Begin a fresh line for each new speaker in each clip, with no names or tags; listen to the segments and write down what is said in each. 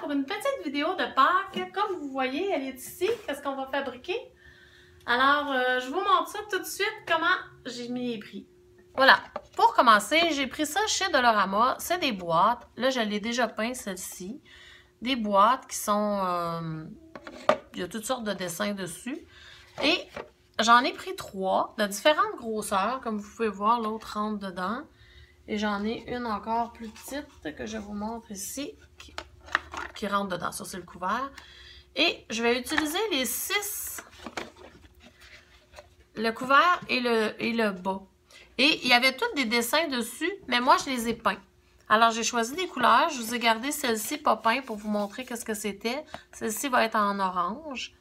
pour une petite vidéo de Pâques. Comme vous voyez, elle est ici. Qu'est-ce qu'on va fabriquer? Alors, je vous montre ça tout de suite, comment j'ai mis les prix. Voilà. Pour commencer, j'ai pris ça chez Dollarama. C'est des boîtes. Là, je l'ai déjà peint, celle-ci. Des boîtes qui sont... il y a toutes sortes de dessins dessus. Et j'en ai pris 3 de différentes grosseurs. Comme vous pouvez voir, l'autre rentre dedans. Et j'en ai une encore plus petite que je vous montre ici, qui rentre dedans. Ça, c'est le couvert. Et je vais utiliser les 6, le couvert et le bas. Et il y avait tous des dessins dessus, mais moi, je les ai peints. Alors, j'ai choisi des couleurs. Je vous ai gardé celle-ci pas peinte pour vous montrer qu'est-ce que c'était. Celle-ci va être en orange.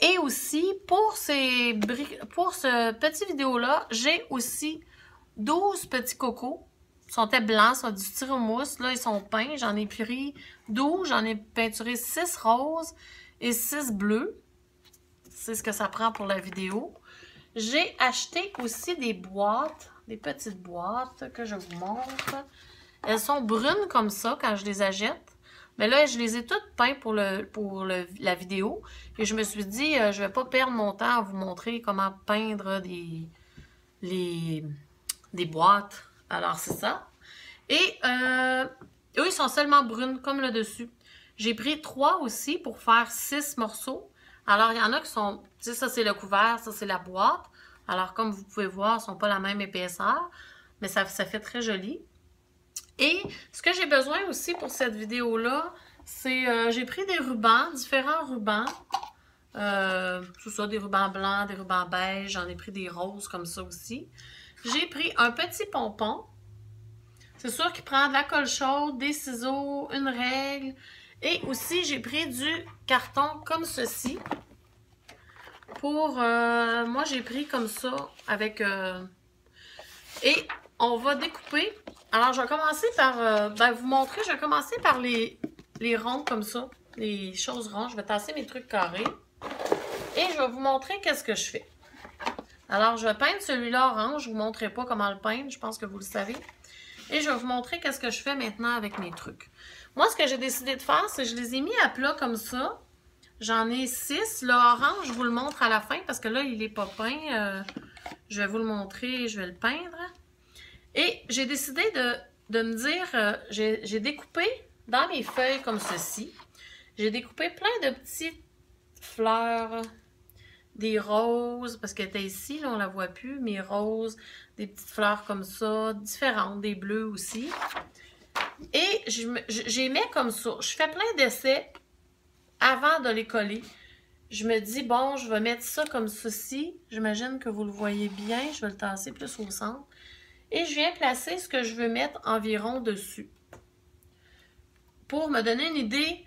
Et aussi, pour ce petit vidéo-là, j'ai aussi 12 petits cocos. Ils sont blancs, sont du styromousse. Là, ils sont peints. J'en ai pris 12. J'en ai peinturé 6 roses et 6 bleus. C'est ce que ça prend pour la vidéo. J'ai acheté aussi des boîtes, des petites boîtes que je vous montre. Elles sont brunes comme ça quand je les achète. Mais là, je les ai toutes peintes pour la vidéo. Et je me suis dit, je ne vais pas perdre mon temps à vous montrer comment peindre des boîtes. Alors, c'est ça. Et eux, ils sont seulement brunes, comme le dessus. J'ai pris 3 aussi pour faire 6 morceaux. Alors, il y en a qui sont... Tu sais, ça, c'est le couvert, ça, c'est la boîte. Alors, comme vous pouvez voir, ils ne sont pas la même épaisseur. Mais ça fait très joli. Et ce que j'ai besoin aussi pour cette vidéo-là, c'est... j'ai pris des rubans, différents rubans. Tout ça, des rubans blancs, des rubans beige. J'en ai pris des roses comme ça aussi. J'ai pris un petit pompon. C'est sûr qu'il prend de la colle chaude, des ciseaux, une règle. Et aussi, j'ai pris du carton comme ceci. Pour... moi, j'ai pris comme ça avec... et on va découper. Alors, je vais commencer par... vous montrer. Je vais commencer par les ronds comme ça. Les choses rondes. Je vais tasser mes trucs carrés. Et je vais vous montrer qu'est-ce que je fais. Alors, je vais peindre celui-là orange. Je ne vous montrerai pas comment le peindre. Je pense que vous le savez. Et je vais vous montrer qu'est-ce que je fais maintenant avec mes trucs. Moi, ce que j'ai décidé de faire, c'est que je les ai mis à plat comme ça. J'en ai 6. Le orange, je vous le montre à la fin parce que là, il n'est pas peint. Je vais vous le montrer, je vais le peindre. Et j'ai décidé de me dire, j'ai découpé dans mes feuilles comme ceci. J'ai découpé plein de petites fleurs, des roses, parce qu'elle était ici, là, on ne la voit plus, mes roses, des petites fleurs comme ça, différentes, des bleus aussi. Et j'y mets comme ça. Je fais plein d'essais avant de les coller. Je me dis, bon, je vais mettre ça comme ceci. J'imagine que vous le voyez bien. Je vais le tasser plus au centre. Et je viens placer ce que je veux mettre environ dessus. Pour me donner une idée,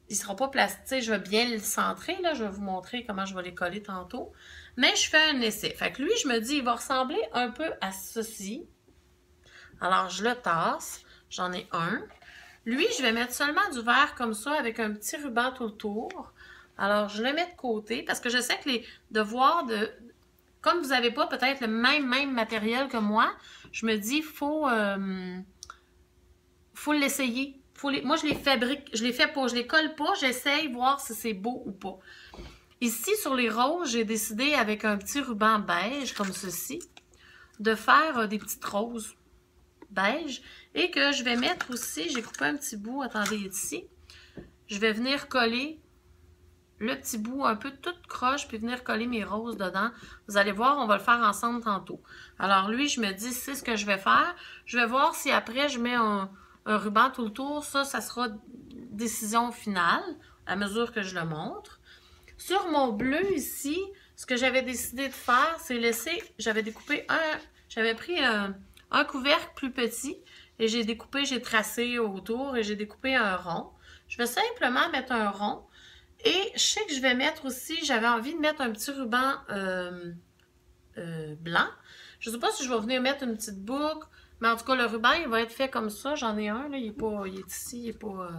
il ne sera pas placé. Je vais bien le centrer. Là, je vais vous montrer comment je vais les coller tantôt. Mais je fais un essai. Fait que lui, je me dis, il va ressembler un peu à ceci. Alors, je le tasse. J'en ai un. Lui, je vais mettre seulement du vert comme ça avec un petit ruban tout autour. Alors, je le mets de côté parce que je sais que les devoirs de... Comme vous n'avez pas peut-être le même matériel que moi, je me dis, faut l'essayer. Moi, je les fabrique, je les fais pas, je les colle pas, j'essaye voir si c'est beau ou pas. Ici, sur les roses, j'ai décidé avec un petit ruban beige, comme ceci, de faire des petites roses beige et que je vais mettre aussi, j'ai coupé un petit bout, attendez ici, je vais venir coller le petit bout un peu toute croche puis venir coller mes roses dedans. Vous allez voir, on va le faire ensemble tantôt. Alors lui, je me dis, c'est ce que je vais faire. Je vais voir si après je mets un ruban tout le tour. Ça sera décision finale à mesure que je le montre. Sur mon bleu ici, ce que j'avais décidé de faire, c'est laisser, j'avais pris un couvercle plus petit et j'ai tracé autour et j'ai découpé un rond. Je vais simplement mettre un rond et je sais que je vais mettre aussi, j'avais envie de mettre un petit ruban blanc. Je ne sais pas si je vais venir mettre une petite boucle, mais en tout cas le ruban il va être fait comme ça. J'en ai un, là, il est ici, il n'est pas...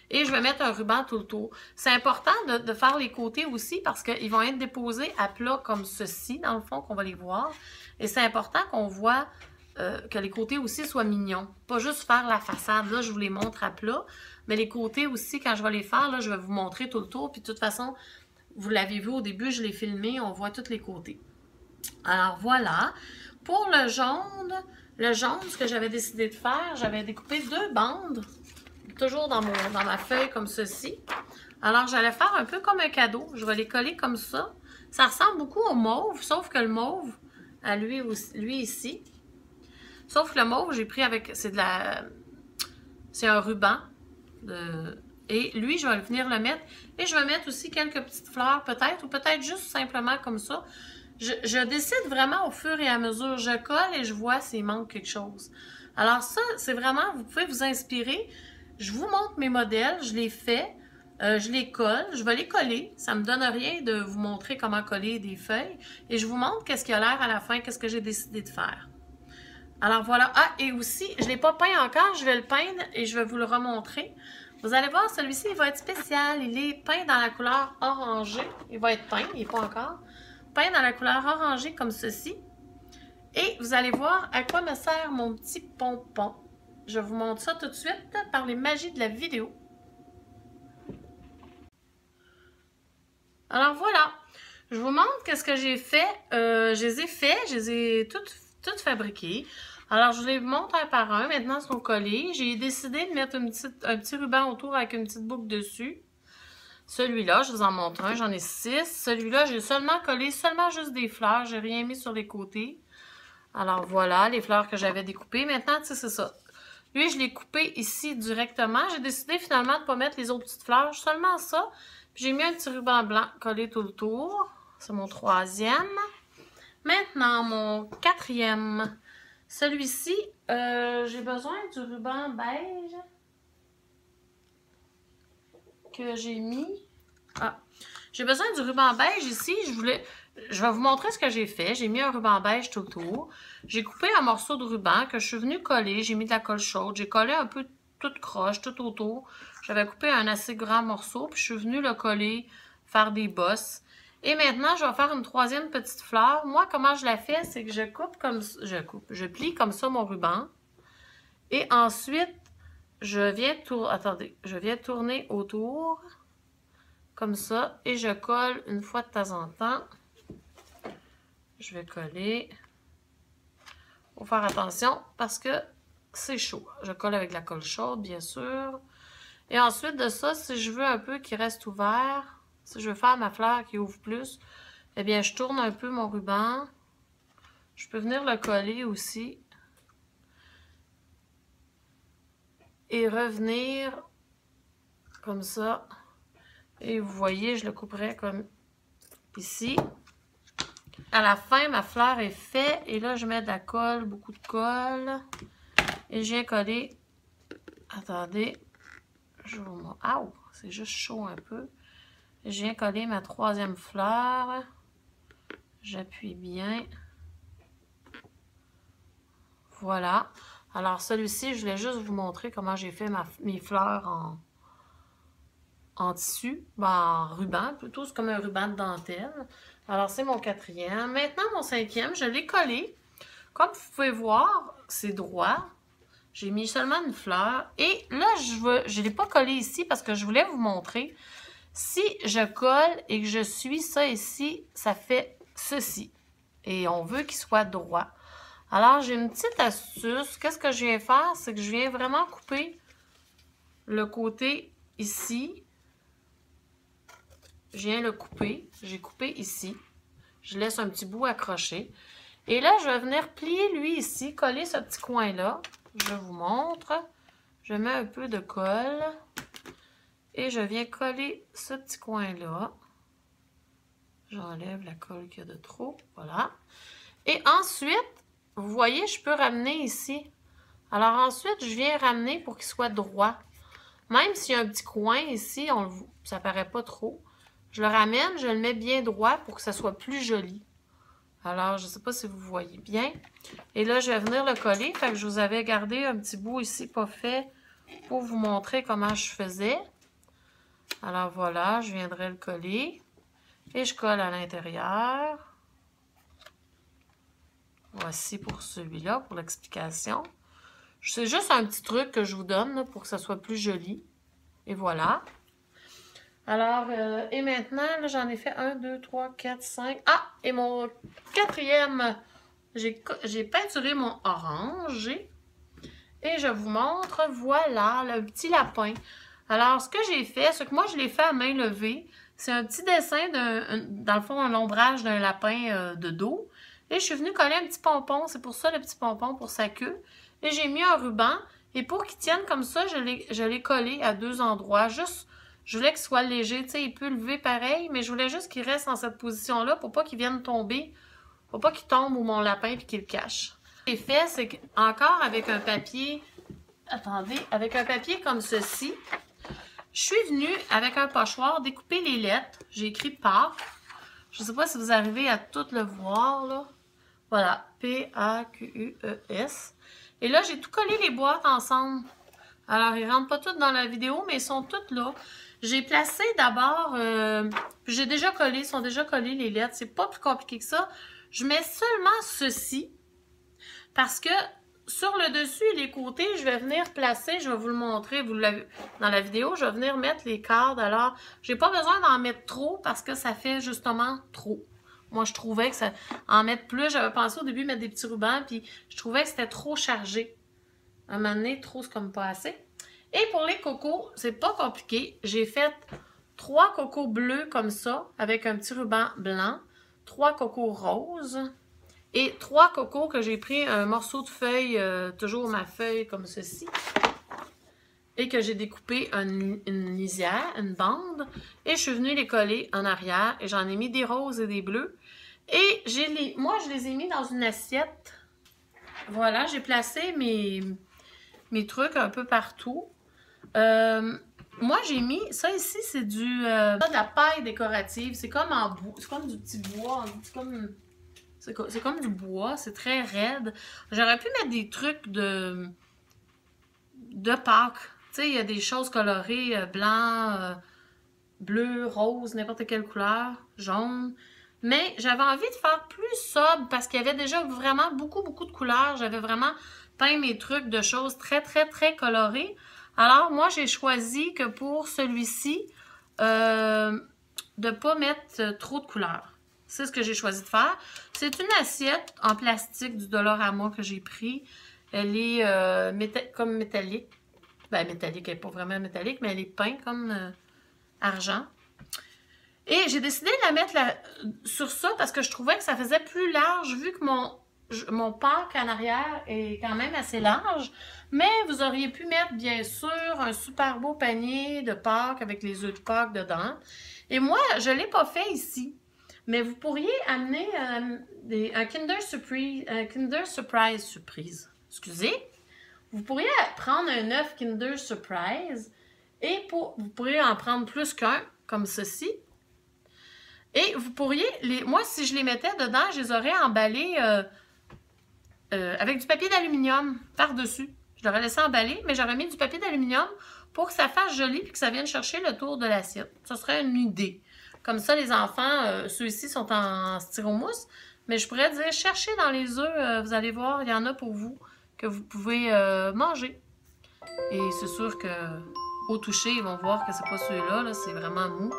Et je vais mettre un ruban tout le tour. C'est important de faire les côtés aussi parce qu'ils vont être déposés à plat comme ceci, dans le fond, qu'on va les voir. Et c'est important qu'on voit que les côtés aussi soient mignons. Pas juste faire la façade, là, je vous les montre à plat, mais les côtés aussi, quand je vais les faire, là, je vais vous montrer tout le tour. Puis de toute façon, vous l'avez vu au début, je l'ai filmé, on voit tous les côtés. Alors voilà. Pour le jaune, ce que j'avais décidé de faire, j'avais découpé 2 bandes, toujours dans ma feuille comme ceci. Alors j'allais faire un peu comme un cadeau. Je vais les coller comme ça. Ça ressemble beaucoup au mauve, sauf que le mauve, à lui ici, sauf que le mauve, j'ai pris avec, c'est un ruban. Et lui, je vais venir le mettre. Et je vais mettre aussi quelques petites fleurs peut-être, ou peut-être juste simplement comme ça. Je décide vraiment au fur et à mesure. Je colle et je vois s'il manque quelque chose. Alors ça, c'est vraiment, vous pouvez vous inspirer. Je vous montre mes modèles, je les fais, je les colle, je vais les coller. Ça me donne rien de vous montrer comment coller des feuilles. Et je vous montre qu'est-ce qu'il y a l'air à la fin, qu'est-ce que j'ai décidé de faire. Alors voilà. Ah, et aussi, je ne l'ai pas peint encore, je vais le peindre et je vais vous le remontrer. Vous allez voir, celui-ci, il va être spécial. Il est peint dans la couleur orangée. Il va être peint, il n'est pas encore. Peint dans la couleur orangée comme ceci. Et vous allez voir à quoi me sert mon petit pompon. Je vous montre ça tout de suite par les magies de la vidéo. Alors voilà, je vous montre qu'est-ce que j'ai fait. Je les ai toutes fabriquées. Alors je les montre un par un. Maintenant, ils sont collés. J'ai décidé de mettre un petit ruban autour avec une petite boucle dessus. Celui-là, je vous en montre un, j'en ai 6. Celui-là, j'ai seulement collé juste des fleurs. J'ai rien mis sur les côtés. Alors voilà, les fleurs que j'avais découpées. Maintenant, tu sais, c'est ça. Lui, je l'ai coupé ici directement. J'ai décidé finalement de ne pas mettre les autres petites fleurs, seulement ça. Puis j'ai mis un petit ruban blanc collé tout le tour. C'est mon 3e. Maintenant, mon 4e. Celui-ci, j'ai besoin du ruban beige que j'ai mis. Ah, j'ai besoin du ruban beige ici. Je vais vous montrer ce que j'ai fait. J'ai mis un ruban beige tout autour. J'ai coupé un morceau de ruban que je suis venue coller. J'ai mis de la colle chaude. J'ai collé un peu toute croche, tout autour. J'avais coupé un assez grand morceau. Puis je suis venue le coller, faire des bosses. Et maintenant, je vais faire une 3e petite fleur. Moi, comment je la fais, c'est que je coupe comme ça. Je plie comme ça mon ruban. Et ensuite, je viens tourner autour. Comme ça. Et je colle une fois de temps en temps. Je vais coller. Faut faire attention parce que c'est chaud. Je colle avec de la colle chaude, bien sûr. Et ensuite de ça, si je veux un peu qu'il reste ouvert, si je veux faire ma fleur qui ouvre plus, eh bien, je tourne un peu mon ruban. Je peux venir le coller aussi. Et revenir comme ça. Et vous voyez, je le couperai comme ici. À la fin, ma fleur est faite. Et là, je mets de la colle, beaucoup de colle. Et je viens coller. Attendez. Je vous montre. Aouh, c'est juste chaud un peu. Et je viens coller ma 3e fleur. J'appuie bien. Voilà. Alors, celui-ci, je voulais juste vous montrer comment j'ai fait mes fleurs en tissu. Ben, en ruban, plutôt. C'est comme un ruban de dentelle. Alors, c'est mon 4e. Maintenant, mon 5e, je l'ai collé. Comme vous pouvez voir, c'est droit. J'ai mis seulement une fleur. Et là, je ne l'ai pas collé ici parce que je voulais vous montrer. Si je colle et que je suis ça ici, ça fait ceci. Et on veut qu'il soit droit. Alors, j'ai une petite astuce. Qu'est-ce que je viens faire? C'est que je viens vraiment couper le côté ici. Je viens le couper. J'ai coupé ici. Je laisse un petit bout accroché. Et là, je vais venir plier lui ici, coller ce petit coin-là. Je vous montre. Je mets un peu de colle. Et je viens coller ce petit coin-là. J'enlève la colle qu'il y a de trop. Voilà. Et ensuite, vous voyez, je peux ramener ici. Alors ensuite, je viens ramener pour qu'il soit droit. Même s'il y a un petit coin ici, ça ne paraît pas trop. Je le ramène, je le mets bien droit pour que ça soit plus joli. Alors, je ne sais pas si vous voyez bien. Et là, je vais venir le coller. Fait que je vous avais gardé un petit bout ici pas fait pour vous montrer comment je faisais. Alors voilà, je viendrai le coller. Et je colle à l'intérieur. Voici pour celui-là, pour l'explication. C'est juste un petit truc que je vous donne là, pour que ça soit plus joli. Et voilà. Alors, et maintenant, j'en ai fait 1, 2, 3, 4, 5. Ah! Et mon quatrième, j'ai peinturé mon orangé. Et je vous montre, voilà, le petit lapin. Alors, ce que j'ai fait, c'est que moi, je l'ai fait à main levée. C'est un petit dessin, dans le fond, un ombrage d'un lapin de dos. Et je suis venue coller un petit pompon. C'est pour ça, le petit pompon, pour sa queue. Et j'ai mis un ruban. Et pour qu'il tienne comme ça, je l'ai collé à 2 endroits. Juste, je voulais qu'il soit léger. Tu sais, il peut lever pareil, mais je voulais juste qu'il reste dans cette position-là pour pas qu'il vienne tomber. Pour pas qu'il tombe ou mon lapin et qu'il le cache. Ce que j'ai fait, c'est qu'encore avec un papier... Attendez, avec un papier comme ceci, je suis venue avec un pochoir découper les lettres. J'ai écrit Pâques. Je ne sais pas si vous arrivez à tout le voir, là. Voilà, P-A-Q-U-E-S. Et là, j'ai tout collé les boîtes ensemble. Alors, ils ne rentrent pas toutes dans la vidéo, mais ils sont toutes là. J'ai placé d'abord... j'ai déjà collé, ils sont déjà collés les lettres. C'est pas plus compliqué que ça. Je mets seulement ceci parce que sur le dessus et les côtés, je vais venir placer, je vais vous le montrer, vous l'avez dans la vidéo, je vais venir mettre les cadres. Alors, j'ai pas besoin d'en mettre trop parce que ça fait justement trop. Moi, je trouvais que ça en mettre plus, j'avais pensé au début mettre des petits rubans, puis je trouvais que c'était trop chargé. À un moment donné, trop, c'est comme pas assez. Et pour les cocos, c'est pas compliqué. J'ai fait 3 cocos bleus comme ça, avec un petit ruban blanc, 3 cocos roses. Et 3 cocos que j'ai pris un morceau de feuille, toujours ma feuille comme ceci. Et que j'ai découpé une lisière, une bande. Et je suis venue les coller en arrière. Et j'en ai mis des roses et des bleus. Et moi, je les ai mis dans une assiette. Voilà, j'ai placé mes trucs un peu partout. Moi, j'ai mis... Ça ici, c'est de la paille décorative. C'est comme en bois. C'est comme du petit bois. C'est comme du bois, c'est très raide. J'aurais pu mettre des trucs de Pâques. Tu sais, il y a des choses colorées, blanc, bleu, rose, n'importe quelle couleur, jaune. Mais j'avais envie de faire plus sobre parce qu'il y avait déjà vraiment beaucoup de couleurs. J'avais vraiment peint mes trucs de choses très colorées. Alors, moi, j'ai choisi que pour celui-ci, de ne pas mettre trop de couleurs. C'est ce que j'ai choisi de faire. C'est une assiette en plastique du Dollarama que j'ai pris. Elle est comme métallique. Ben, métallique, elle n'est pas vraiment métallique, mais elle est peinte comme argent. Et j'ai décidé de la mettre sur ça parce que je trouvais que ça faisait plus large, vu que mon Pâques en arrière est quand même assez large. Mais vous auriez pu mettre, bien sûr, un super beau panier de Pâques avec les œufs de Pâques dedans. Et moi, je ne l'ai pas fait ici. Mais vous pourriez amener un Kinder Surprise. Excusez. Vous pourriez prendre un œuf Kinder Surprise et vous pourriez en prendre plus qu'un, comme ceci. Et vous pourriez, moi, si je les mettais dedans, je les aurais emballés avec du papier d'aluminium par-dessus. Je l'aurais laissé emballer, mais j'aurais mis du papier d'aluminium pour que ça fasse joli et que ça vienne chercher le tour de l'assiette. Ce serait une idée. Comme ça, les enfants, ceux-ci sont en styromousse. Mais je pourrais dire, cherchez dans les œufs, vous allez voir, il y en a pour vous que vous pouvez manger. Et c'est sûr que au toucher, ils vont voir que c'est pas ceux-là, -là, c'est vraiment mou.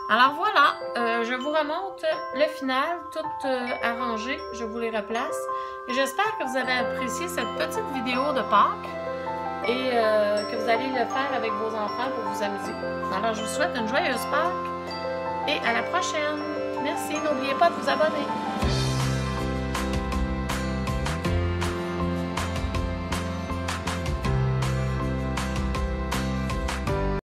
Alors voilà, je vous remonte le final, tout arrangé. Je vous les replace. Et j'espère que vous avez apprécié cette petite vidéo de Pâques et que vous allez le faire avec vos enfants pour vous amuser. Alors, je vous souhaite une joyeuse Pâques. Et à la prochaine. Merci. N'oubliez pas de vous abonner.